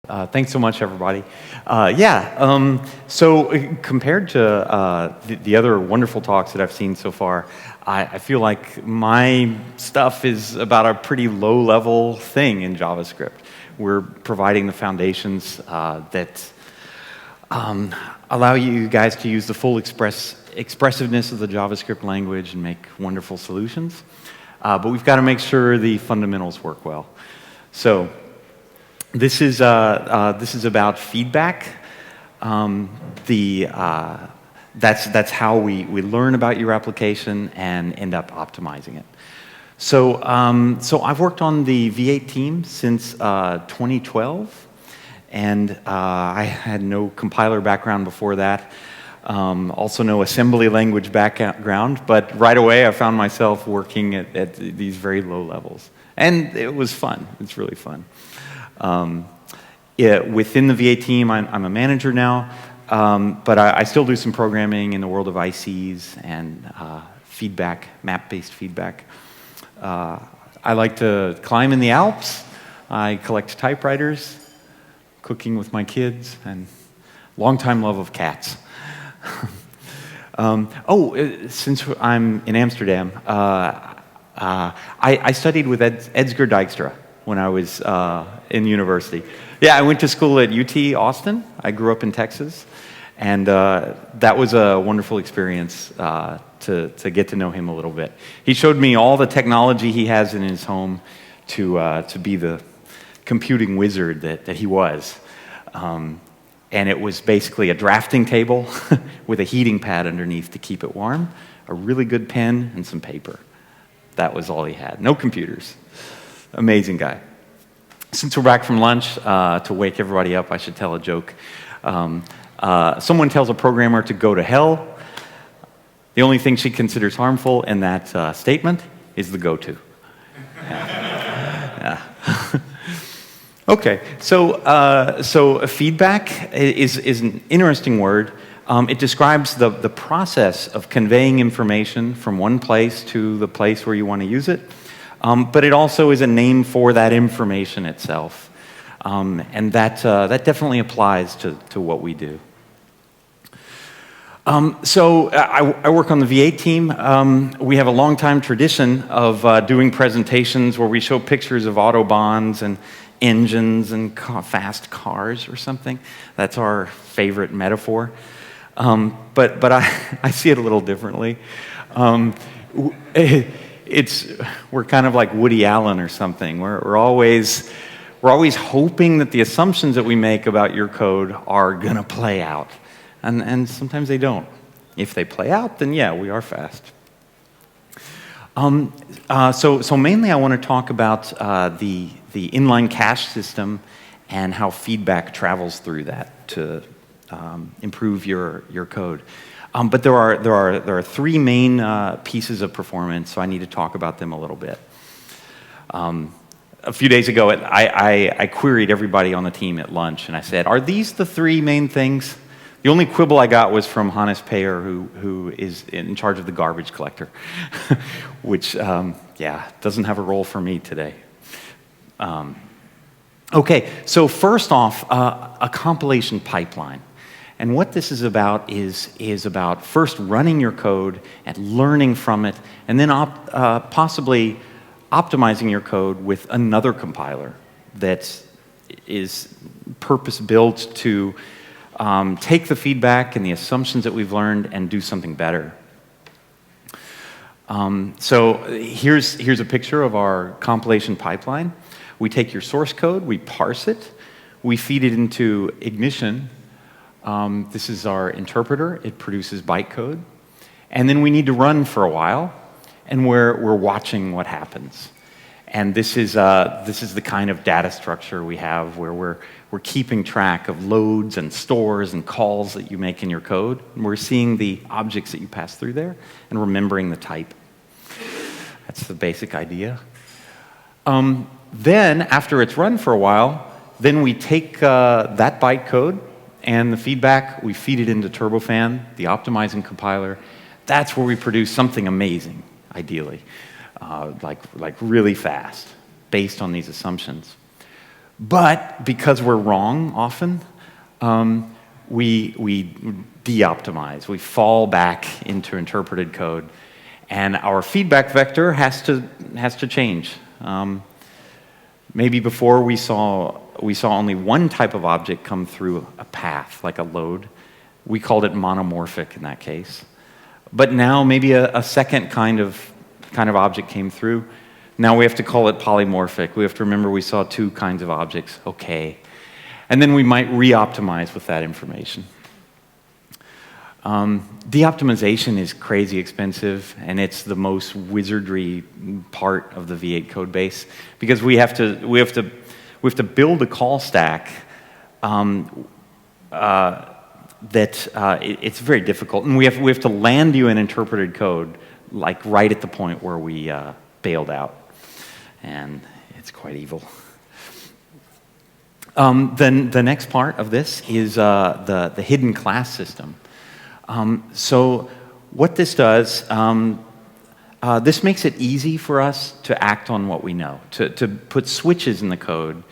Thanks so much, everybody. So compared to the other wonderful talks that I've seen so far, I feel like my stuff is about a pretty low-level thing in JavaScript. We're providing the foundations that allow you guys to use the full expressiveness of the JavaScript language and make wonderful solutions. But we've got to make sure the fundamentals work well. So this is about feedback. That's how we learn about your application and end up optimizing it. So I've worked on the V8 team since 2012, and I had no compiler background before that. Also no assembly language background, but right away I found myself working at these very low levels. And it was fun. It's really fun. Within the V8 team, I'm a manager now, but I still do some programming in the world of ICs and feedback, map-based feedback. I like to climb in the Alps. I collect typewriters, cooking with my kids, and long-time love of cats. Since I'm in Amsterdam, I studied with Edsger Dijkstra when I was in university. Yeah, I went to school at UT Austin. I grew up in Texas, and that was a wonderful experience to get to know him a little bit. He showed me all the technology he has in his home to be the computing wizard that he was. And it was basically a drafting table with a heating pad underneath to keep it warm, a really good pen, and some paper. That was all he had. No computers. Amazing guy. Since we're back from lunch, to wake everybody up, I should tell a joke. Someone tells a programmer to go to hell. The only thing she considers harmful in that statement is the go-to. Yeah. Okay, so feedback is an interesting word. It describes the process of conveying information from one place to the place where you want to use it. But it also is a name for that information itself. And that definitely applies to what we do. So I work on the V8 team. We have a long-time tradition of doing presentations where we show pictures of Autobahns and engines and fast cars or something. That's our favorite metaphor. But I see it a little differently. We're kind of like Woody Allen or something. We're always hoping that the assumptions that we make about your code are gonna play out, and sometimes they don't. If they play out, then yeah, we are fast. So mainly I want to talk about the inline cache system and how feedback travels through that to improve your code. But there are three main pieces of performance, so I need to talk about them a little bit. A few days ago, I queried everybody on the team at lunch, and I said, "Are these the three main things?" The only quibble I got was from Hannes Payer, who is in charge of the garbage collector, which, doesn't have a role for me today. Okay, so first off, a compilation pipeline. And what this is about is about first running your code and learning from it, and then possibly optimizing your code with another compiler that is purpose-built to take the feedback and the assumptions that we've learned and do something better. So here's a picture of our compilation pipeline. We take your source code, we parse it, we feed it into Ignition. This is our interpreter. It produces bytecode. And then we need to run for a while, and we're watching what happens. And this is the kind of data structure we have where we're keeping track of loads and stores and calls that you make in your code. And we're seeing the objects that you pass through there and remembering the type. That's the basic idea. Then, after it's run for a while, then we take that bytecode and the feedback, we feed it into Turbofan, the optimizing compiler. That's where we produce something amazing, ideally, like really fast, based on these assumptions. But because we're wrong often, we de-optimize. We fall back into interpreted code, and our feedback vector has to change. Maybe before we saw only one type of object come through a path, like a load. We called it monomorphic in that case. But now maybe a second kind of object came through. Now we have to call it polymorphic. We have to remember we saw two kinds of objects. Okay. And then we might re-optimize with that information. De-optimization is crazy expensive, and it's the most wizardry part of the V8 code base, because we have to build a call stack it's very difficult, and we have to land you in interpreted code like right at the point where we bailed out, and it's quite evil. Then the next part of this is the hidden class system. So what this does, this makes it easy for us to act on what we know, to put switches in the code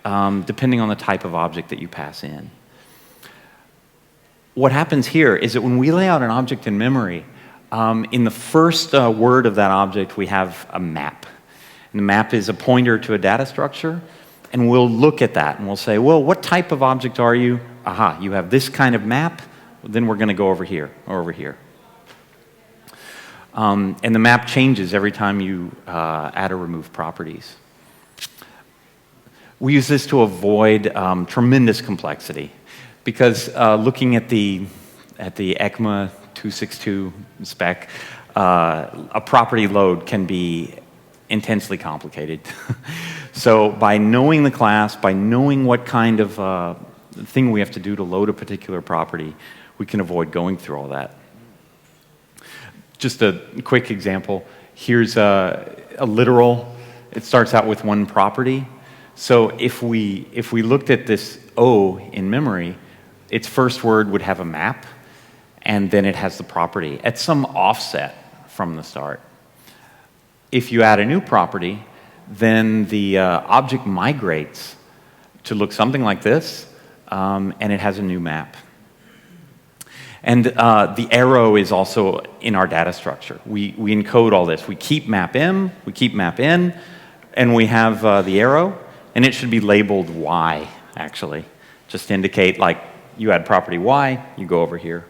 depending on the type of object that you pass in. What happens here is that when we lay out an object in memory, in the first word of that object we have a map. And the map is a pointer to a data structure, and we'll look at that and we'll say, well, what type of object are you? Aha, you have this kind of map. Then we're going to go over here or over here. And the map changes every time you add or remove properties. We use this to avoid tremendous complexity, because looking at the ECMA 262 spec, a property load can be intensely complicated. So by knowing the class, by knowing what kind of thing we have to do to load a particular property, we can avoid going through all that. Just a quick example. Here's a literal. It starts out with one property. So if we looked at this O in memory, its first word would have a map, and then it has the property at some offset from the start. If you add a new property, then the object migrates to look something like this, and it has a new map. And the arrow is also in our data structure. We encode all this. We keep map M, we keep map N, and we have the arrow, and it should be labeled Y, actually, just to indicate, like, you add property Y, you go over here.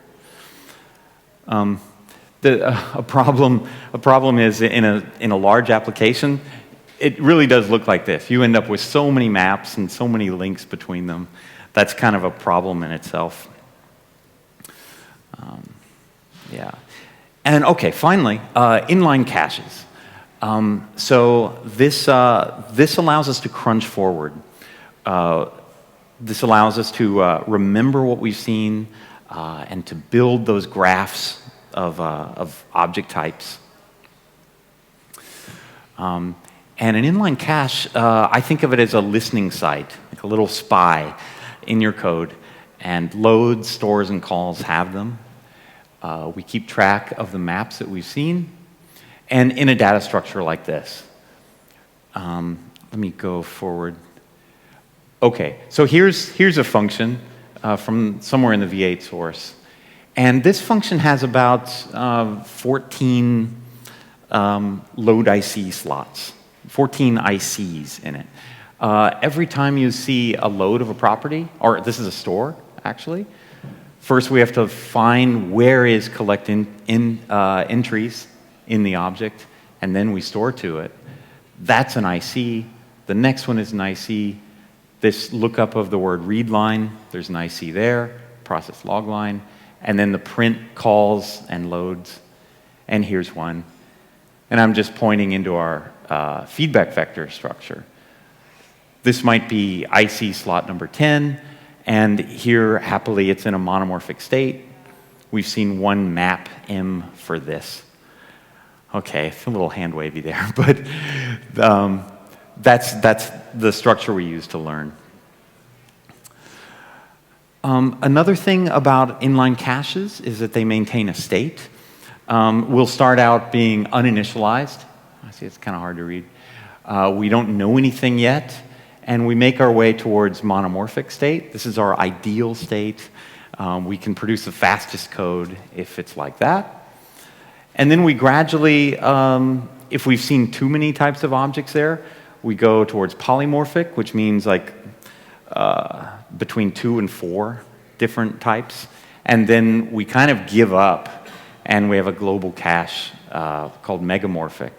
A problem is in a large application, it really does look like this. You end up with so many maps and so many links between them. That's kind of a problem in itself. Yeah. And okay, finally, inline caches. So this allows us to crunch forward. This allows us to remember what we've seen and to build those graphs of object types. And an inline cache, I think of it as a listening site, like a little spy in your code. And loads, stores, and calls have them. We keep track of the maps that we've seen, and in a data structure like this. Let me go forward. Okay, so here's a function from somewhere in the V8 source. And this function has about 14 load IC slots, 14 ICs in it. Every time you see a load of a property, or this is a store, actually, first we have to find where is collect entries in the object, and then we store to it. That's an IC. The next one is an IC. This lookup of the word read line, there's an IC there, process log line, and then the print calls and loads, and here's one. And I'm just pointing into our feedback vector structure. This might be IC slot number 10, and here, happily, it's in a monomorphic state. We've seen one map M for this. Okay, it's a little hand wavy there, but that's the structure we use to learn. Another thing about inline caches is that they maintain a state. We'll start out being uninitialized. I see it's kind of hard to read. We don't know anything yet, and we make our way towards monomorphic state. This is our ideal state. We can produce the fastest code if it's like that. And then we gradually, if we've seen too many types of objects there, we go towards polymorphic, which means like between 2 and 4 different types. And then we kind of give up, and we have a global cache called megamorphic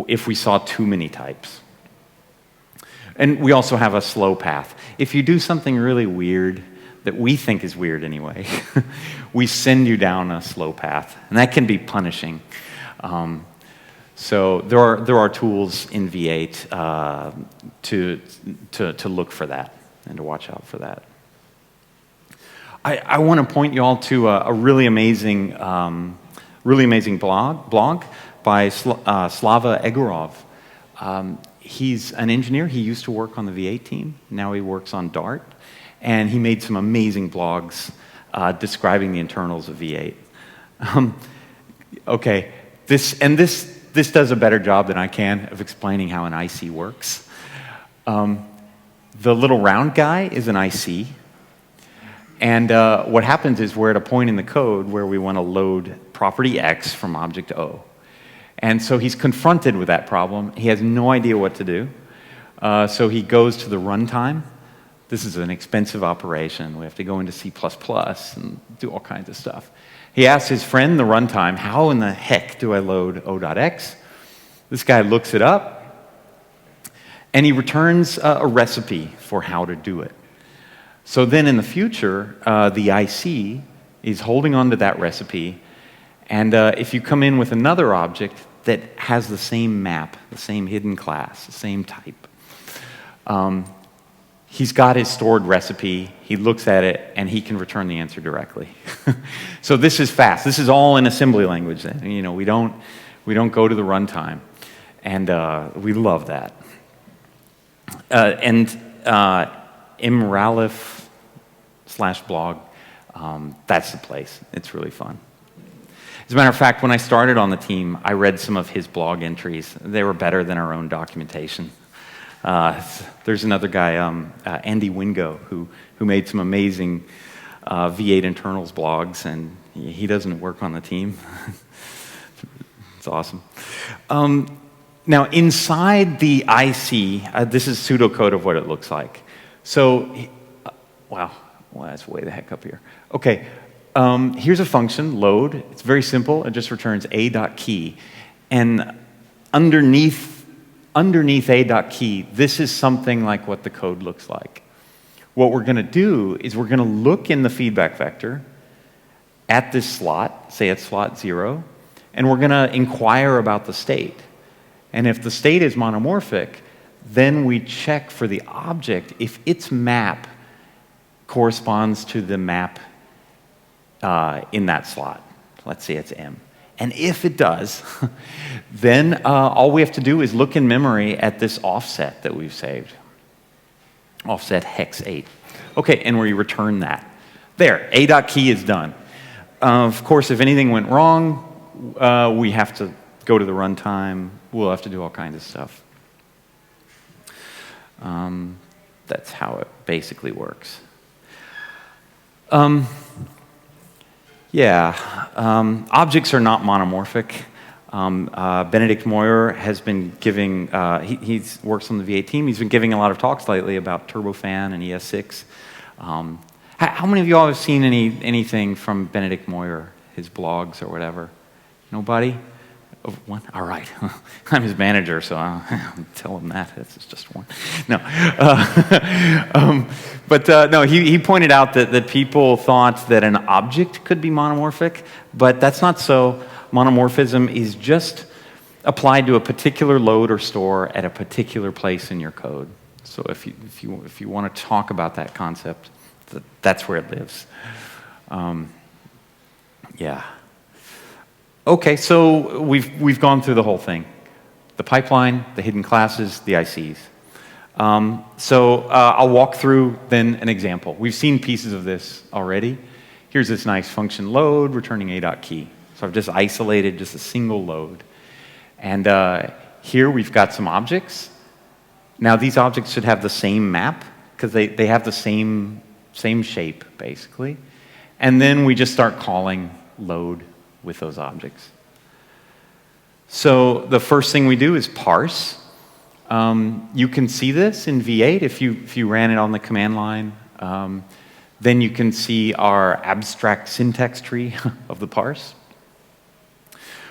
if we saw too many types. And we also have a slow path. If you do something really weird, that we think is weird anyway, we send you down a slow path, and that can be punishing. So there are tools in V8 to look for that and to watch out for that. I want to point you all to a really amazing blog by Slava Egorov. He's an engineer. He used to work on the V8 team. Now he works on Dart. And he made some amazing blogs describing the internals of V8. Okay, this does a better job than I can of explaining how an IC works. The little round guy is an IC. And what happens is we're at a point in the code where we want to load property X from object O. And so he's confronted with that problem. He has no idea what to do. So he goes to the runtime. This is an expensive operation. We have to go into C++ and do all kinds of stuff. He asks his friend, the runtime, how in the heck do I load O.x? This guy looks it up, and he returns a recipe for how to do it. So then in the future, the IC is holding on to that recipe, and if you come in with another object that has the same map, the same hidden class, the same type, he's got his stored recipe, he looks at it, and he can return the answer directly. So this is fast. This is all in assembly language then. You know, we don't go to the runtime. And we love that. Imralif/blog, that's the place. It's really fun. As a matter of fact, when I started on the team, I read some of his blog entries. They were better than our own documentation. There's another guy, Andy Wingo, who made some amazing V8 internals blogs, and he doesn't work on the team. It's awesome. Now, inside the IC, this is pseudocode of what it looks like. So, wow, that's way the heck up here. Okay, here's a function, load. It's very simple. It just returns a.key. And underneath a.key, this is something like what the code looks like. What we're going to do is we're going to look in the feedback vector at this slot, say at slot 0, and we're going to inquire about the state. And if the state is monomorphic, then we check for the object if its map corresponds to the map in that slot. Let's say it's M. And if it does, then all we have to do is look in memory at this offset that we've saved. Offset hex 8. Okay, and we return that. There, a.key is done. Of course, if anything went wrong, we have to go to the runtime. We'll have to do all kinds of stuff. That's how it basically works. Objects are not monomorphic. Benedict Moyer has been giving, he works on the V8 team, he's been giving a lot of talks lately about turbofan and ES6. How many of you all have seen anything from Benedict Moyer, his blogs or whatever? Nobody? Oh, one? All right. I'm his manager, so I'll tell him that. It's just one. No. No, he pointed out that people thought that an object could be monomorphic, but that's not so. Monomorphism is just applied to a particular load or store at a particular place in your code. So if you want to talk about that concept, that's where it lives. Yeah. Okay, so we've gone through the whole thing. The pipeline, the hidden classes, the ICs. I'll walk through then an example. We've seen pieces of this already. Here's this nice function load returning a.key. So I've just isolated just a single load. And here we've got some objects. Now these objects should have the same map because they have the same shape, basically. And then we just start calling load with those objects. So the first thing we do is parse. You can see this in V8 if you ran it on the command line. Then you can see our abstract syntax tree of the parse.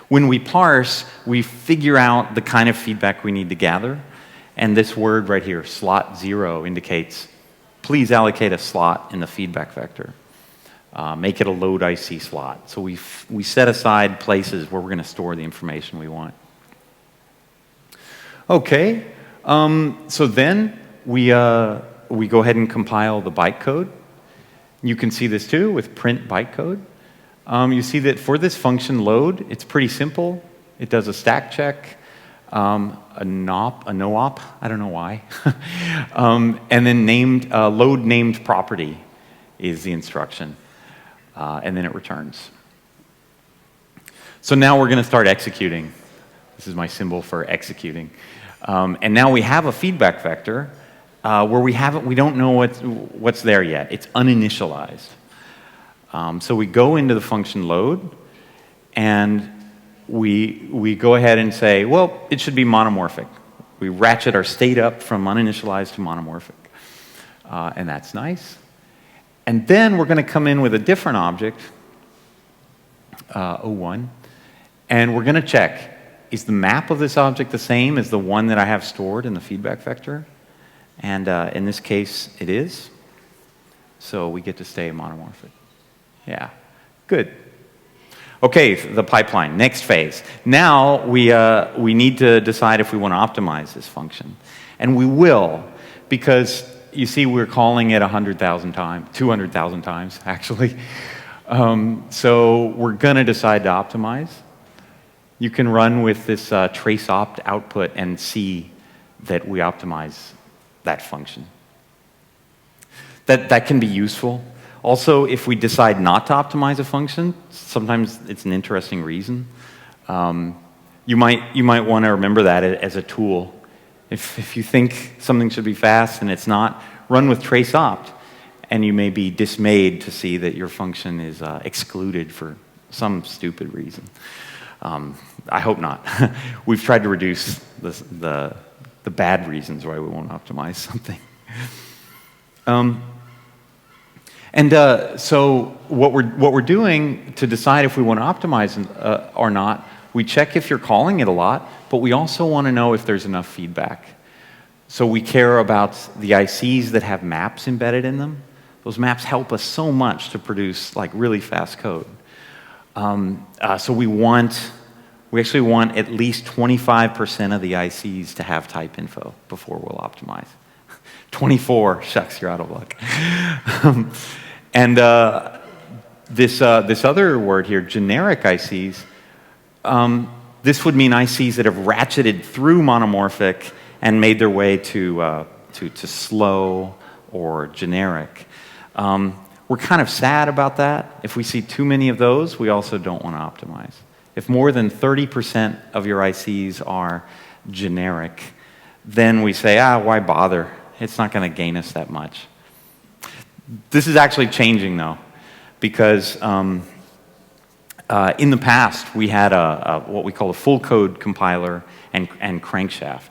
When we parse, we figure out the kind of feedback we need to gather. And this word right here, slot 0, indicates, please allocate a slot in the feedback vector. Make it a load IC slot. So we set aside places where we're going to store the information we want. Okay, so then we go ahead and compile the bytecode. You can see this too with print bytecode. You see that for this function load, it's pretty simple. It does a stack check, a no-op, I don't know why. And then load named property is the instruction. And then it returns. So now we're going to start executing. This is my symbol for executing. And now we have a feedback vector where we don't know what's there yet. It's uninitialized. So we go into the function load, and we go ahead and say, well, it should be monomorphic. We ratchet our state up from uninitialized to monomorphic. And that's nice. And then we're going to come in with a different object, O1, and we're going to check, is the map of this object the same as the one that I have stored in the feedback vector? And in this case, it is. So we get to stay monomorphic. Yeah, good. Okay, the pipeline, next phase. Now we need to decide if we want to optimize this function. And we will, because you see we're calling it 100,000 times, 200,000 times, actually. So we're going to decide to optimize. You can run with this trace opt output and see that we optimize that function. That can be useful. Also, if we decide not to optimize a function, sometimes it's an interesting reason. You might want to remember that as a tool. If you think something should be fast and it's not, run with trace opt, and you may be dismayed to see that your function is excluded for some stupid reason. I hope not. We've tried to reduce the bad reasons why we won't optimize something. So what we're doing to decide if we want to optimize or not, we check if you're calling it a lot, but we also want to know if there's enough feedback. So we care about the ICs that have maps embedded in them. Those maps help us so much to produce like really fast code. So we actually want at least 25% of the ICs to have type info before we'll optimize. 24, shucks, you're out of luck. And this other word here, generic ICs, this would mean ICs that have ratcheted through monomorphic and made their way to slow or generic. We're kind of sad about that. If we see too many of those, we also don't want to optimize. If more than 30% of your ICs are generic, then we say, why bother? It's not going to gain us that much. This is actually changing, though, because in the past, we had what we call a full code compiler and crankshaft.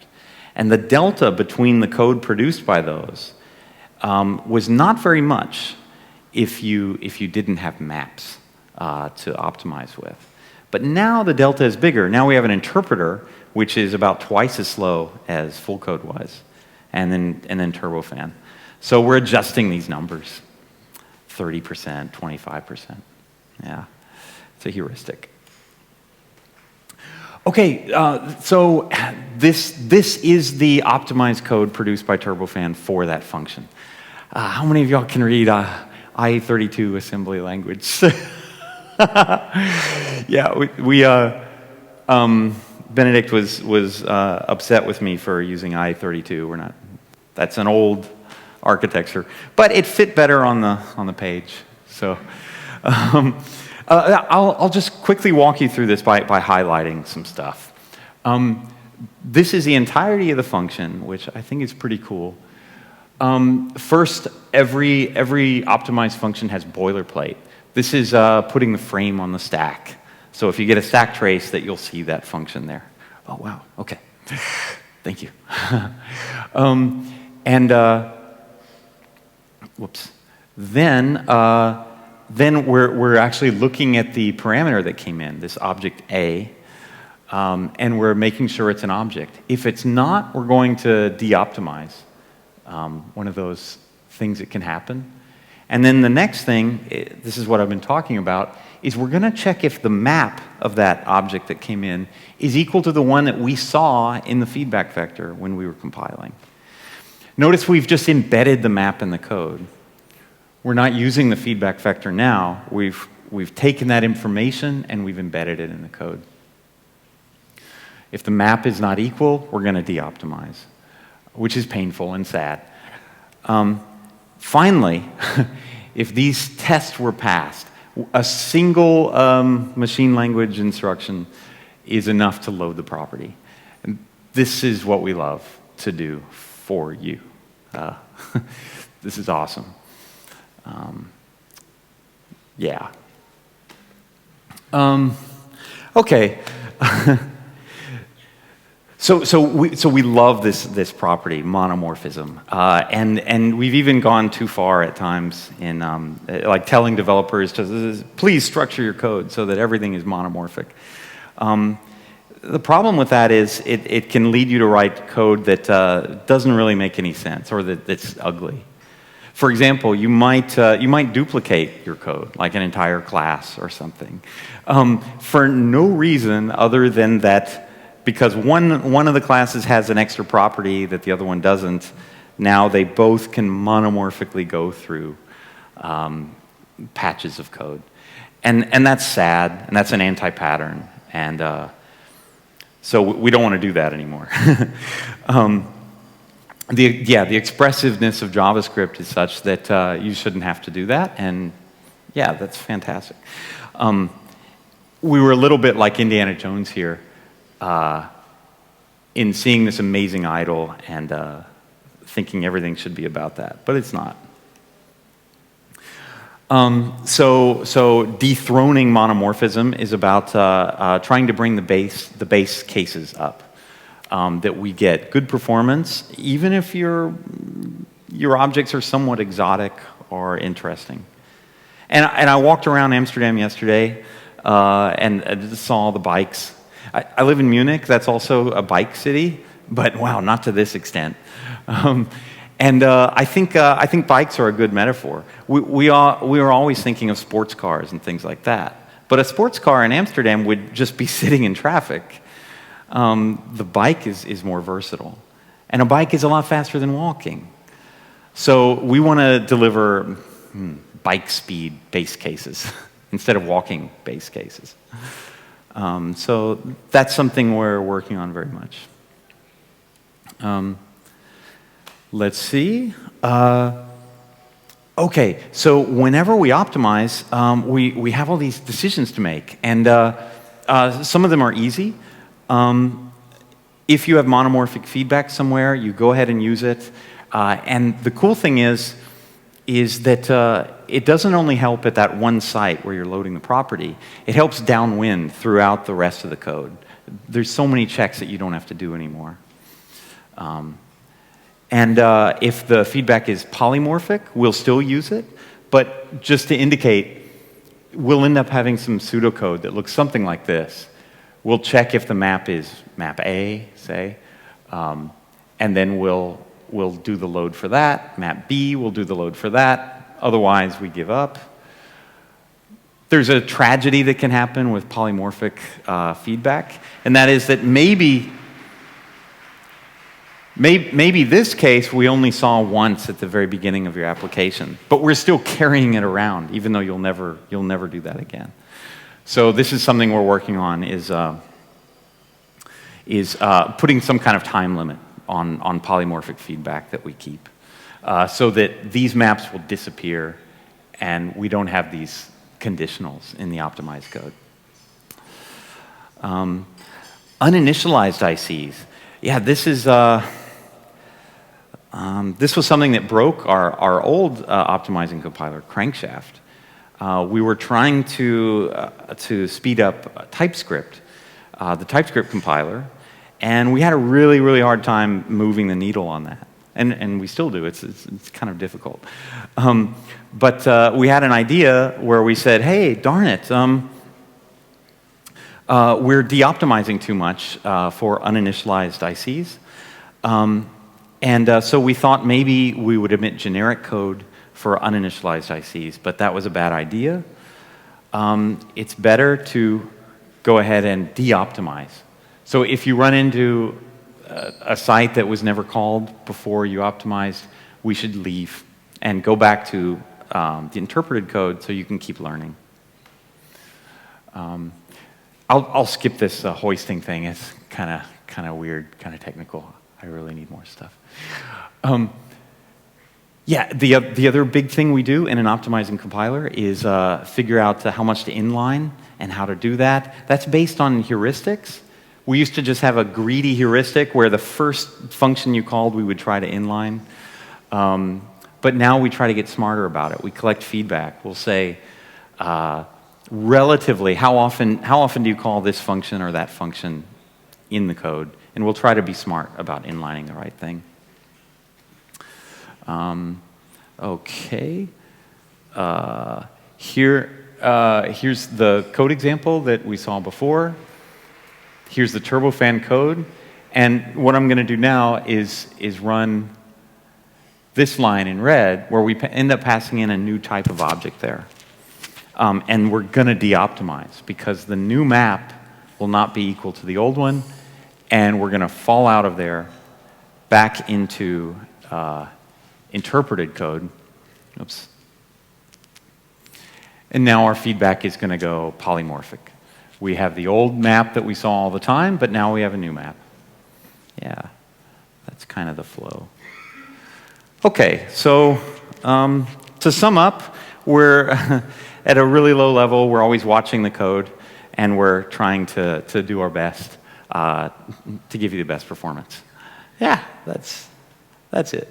And the delta between the code produced by those was not very much if you didn't have maps to optimize with. But now the delta is bigger. Now we have an interpreter, which is about twice as slow as full code was, and then turbofan. So we're adjusting these numbers, 30%, 25%. Yeah, it's a heuristic. Okay, so this is the optimized code produced by turbofan for that function. How many of y'all can read IE32 assembly language? Yeah, Benedict was upset with me for using IE32. We're not. That's an old architecture, but it fit better on the page. So I'll just quickly walk you through this by highlighting some stuff. This is the entirety of the function, which I think is pretty cool. First, every optimized function has boilerplate. This is putting the frame on the stack. So if you get a stack trace, that you'll see that function there. Oh, wow, okay. Thank you. Whoops. Then we're actually looking at the parameter that came in, this object A, and we're making sure it's an object. If it's not, we're going to de-optimize. One of those things that can happen. And then the next thing, this is what I've been talking about, is we're going to check if the map of that object that came in is equal to the one that we saw in the feedback vector when we were compiling. Notice we've just embedded the map in the code. We're not using the feedback vector now. We've taken that information and we've embedded it in the code. If the map is not equal, we're going to de-optimize, which is painful and sad. Finally, if these tests were passed, a single machine language instruction is enough to load the property. And this is what we love to do for you. This is awesome. Yeah. Okay. So we love this property, monomorphism, and we've even gone too far at times in like telling developers to please structure your code so that everything is monomorphic. The problem with that is it can lead you to write code that doesn't really make any sense or that's ugly. For example, you might duplicate your code, like an entire class or something, for no reason other than that. Because one of the classes has an extra property that the other one doesn't, now they both can monomorphically go through patches of code. And that's sad, and that's an anti-pattern. And so we don't want to do that anymore. The expressiveness of JavaScript is such that you shouldn't have to do that, and yeah, that's fantastic. We were a little bit like Indiana Jones here. In seeing this amazing idol and thinking everything should be about that, but it's not. So dethroning monomorphism is about trying to bring the base cases up, that we get good performance, even if your objects are somewhat exotic or interesting. And I walked around Amsterdam yesterday and I just saw all the bikes. I live in Munich. That's also a bike city, but wow, not to this extent. I think bikes are a good metaphor. We are always thinking of sports cars and things like that. But a sports car in Amsterdam would just be sitting in traffic. The bike is more versatile, and a bike is a lot faster than walking. So we want to deliver bike speed base cases instead of walking base cases. So that's something we're working on very much. Let's see. Okay, so whenever we optimize, we have all these decisions to make, and some of them are easy. If you have monomorphic feedback somewhere, you go ahead and use it. And the cool thing is that it doesn't only help at that one site where you're loading the property, it helps downwind throughout the rest of the code. There's so many checks that you don't have to do anymore. If the feedback is polymorphic, we'll still use it, but just to indicate, we'll end up having some pseudocode that looks something like this. We'll check if the map is map A, say, and then we'll do the load for that. Map B, we'll do the load for that. Otherwise, we give up. There's a tragedy that can happen with polymorphic feedback, and that is that maybe this case we only saw once at the very beginning of your application, but we're still carrying it around, even though you'll never do that again. So this is something we're working on, is putting some kind of time limit on polymorphic feedback that we keep, so that these maps will disappear and we don't have these conditionals in the optimized code. Uninitialized ICs. Yeah, this is this was something that broke our old optimizing compiler, Crankshaft. We were trying to speed up TypeScript, the TypeScript compiler, and we had a really, really hard time moving the needle on that. And we still do. It's kind of difficult. But we had an idea where we said, hey, darn it, we're de-optimizing too much for uninitialized ICs. So we thought maybe we would emit generic code for uninitialized ICs, but that was a bad idea. It's better to go ahead and de-optimize. So if you run into a site that was never called before you optimized, we should leave and go back to the interpreted code so you can keep learning. I'll skip this hoisting thing. It's kind of weird, kind of technical. I really need more stuff. Yeah, the other big thing we do in an optimizing compiler is figure out how much to inline and how to do that. That's based on heuristics. We used to just have a greedy heuristic where the first function you called we would try to inline. But now we try to get smarter about it. We collect feedback. We'll say, relatively, how often do you call this function or that function in the code? And we'll try to be smart about inlining the right thing. Okay. Here's the code example that we saw before. Here's the turbofan code. And what I'm going to do now is run this line in red, where we end up passing in a new type of object there. And we're going to de-optimize, because the new map will not be equal to the old one, and we're going to fall out of there back into interpreted code. Oops. And now our feedback is going to go polymorphic. We have the old map that we saw all the time, but now we have a new map. Yeah, that's kind of the flow. Okay, so to sum up, we're at a really low level. We're always watching the code, and we're trying to do our best to give you the best performance. Yeah, that's it.